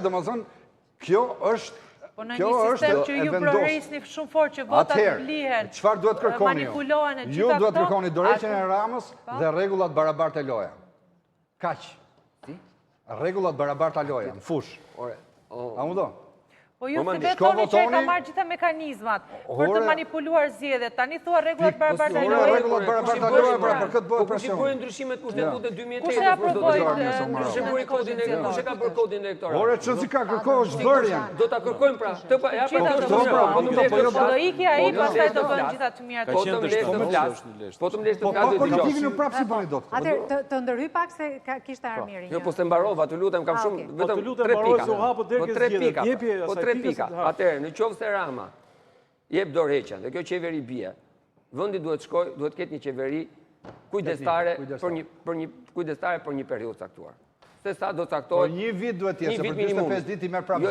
Domethënë, kjo është Po në një sistem që ju proherisni shumë fort që votat blihen, çfarë duhet kërkoni ju? manipulohen e gjitha këto... Ju duhet kërkoni dorëheqjen e Ramës dhe rregullat barabarta loja. Kaq. Rregullat barabarta loja, në fush. A mu do? Po ju si betoni që e ka marrë gjitha mekanizmat për të manipuluar zgjedhjet. Tani thua rregullat barabarta loja. Rregullat barabarta loja për këtë bëhet presion. Po ndryshimet kushtetutë 2008. Kush e aprovoi Kush e ka bërë kodin elektoral? Ore çon si ka kërkohesh bërjen. Do ta kërkojmë pra. Do iki ai pastaj do bën gjitha të mirat. Po të mbledh të flas. Po të mbledh të flas do të dëgjosh. Politikën prapë si bëni dot. Atëherë të ndërhyj pak se kishte Armieri. Jo, po se mbarova, të lutem, kam shumë vetëm 3 pika. Po 3 pika. Atëherë, në qoftë se Rama jep dorëheqjen dhe kjo qeveri bie, vendi duhet ketë një qeveri kujdestare për një periudhë caktuar. Se sa do caktohet. Por një vit duhet të jetë, për 45 ditë i merr prapë.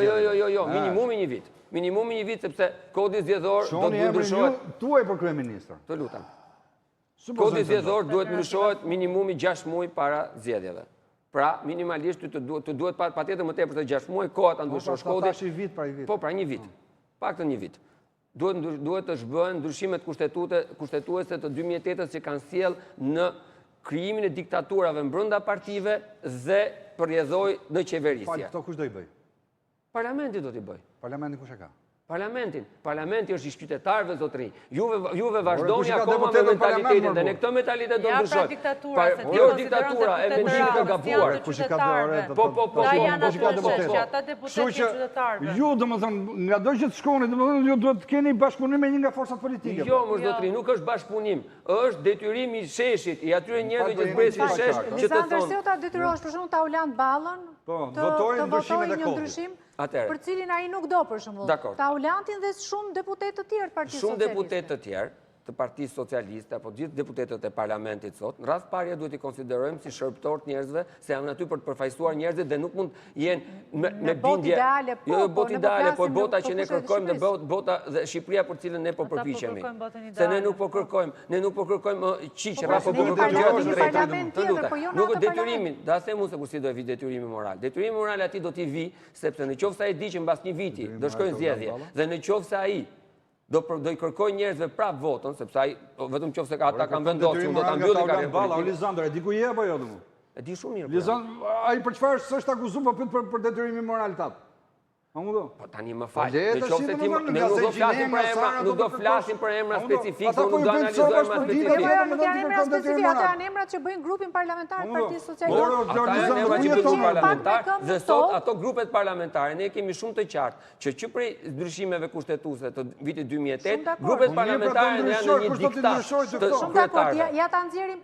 Jo, minimumi një vit. Minimumi një vit sepse kodi zgjedhor do të ndryshohet. Tuaj për kryeministër. Të lutem. Kodi zgjedhor duhet ndryshohet minimumi 6 muaj para zgjedhjeve. Pra, minimalisht të duhet patjetër më tepër se 6 muaj koha ta ndryshosh kodin. Po, pra një vit. Paktën një vit. Duhet të zhbëhen ndryshimet kushtetuese të 2008-s që kanë sjell në krijimin e diktaturave brenda partive dhe përjedhoi në qeverisje. Këto kush do i bëj? Parlamenti do t'i bëj. Parlamenti kush e ka? Parlamentin. Parlamenti është i qytetarëve, zotëri. Juve vazhdoni akoma me mentalitetin dhe në këtë mentalitet do ndryshojmë. Jo diktatura, e mendimi të gabuar. Kush e ka dorë? Da janë ato që ata deputetët qytetarëve. Ju domethënë nga do që të shkoni, domethënë ju duhet të keni bashkëpunim me një nga forcat politike. Jo, mos zotëri, nuk është bashkëpunim. Është detyrim i sheshit, i atyre njerëzve që zbresin shesh që të thonë. Se ta detyrosh për shembull ta ulan Ballën, të votojë një ndryshim për cilin ai nuk do për shembull. Ta ulantin dhe shumë deputetë të tjerë të Partisë Socialiste. Shumë deputetë të tjerë të Partisë Socialiste apo gjithë deputetët e parlamentit sot, në rast parë duhet i konsiderojmë si shërbëtor të njerëzve, se janë aty për të përfaqësuar njerëzit dhe nuk mund jenë me bindje. Jo botë ideale, por bota që ne kërkojmë dhe bota dhe Shqipëria për cilën ne po përpiqemi. Se ne nuk po kërkojmë qiqe, apo po kërkojmë gjëra të drejta. Nuk është detyrimin, da them unë se kur si do e vi detyrimi moral. Detyrimi moral aty do t'i vi, sepse në qoftë se ai di që mbas një viti do shkojnë zgjedhje dhe në qoftë se ai do i kërkoj njerëzve prap votën, sepse ai vetëm qoftë se ata kanë vendosur, do ta mbylli karrierën politike. Lisandër, e di ku je apo jo domun? E di shumë mirë. Lisandër, ai për çfarë s'është akuzuar po pyet për detyrimin moral tat? A mu do? Po tani më fal. Në qoftë se ti ne nuk do flasim për emra, nuk do flasim për emra specifike, nuk do analizojmë emra specifike. Nuk janë emra specifike, ata janë emrat që bëjnë grupin parlamentar të Partisë Socialiste. Ata janë emra që bëjnë parlamentar dhe sot ato grupet parlamentare ne kemi shumë të qartë që prej ndryshimeve kushtetuese të vitit 2008, grupet parlamentare janë në një diktat të kryetarëve. Ja ta nxjerrim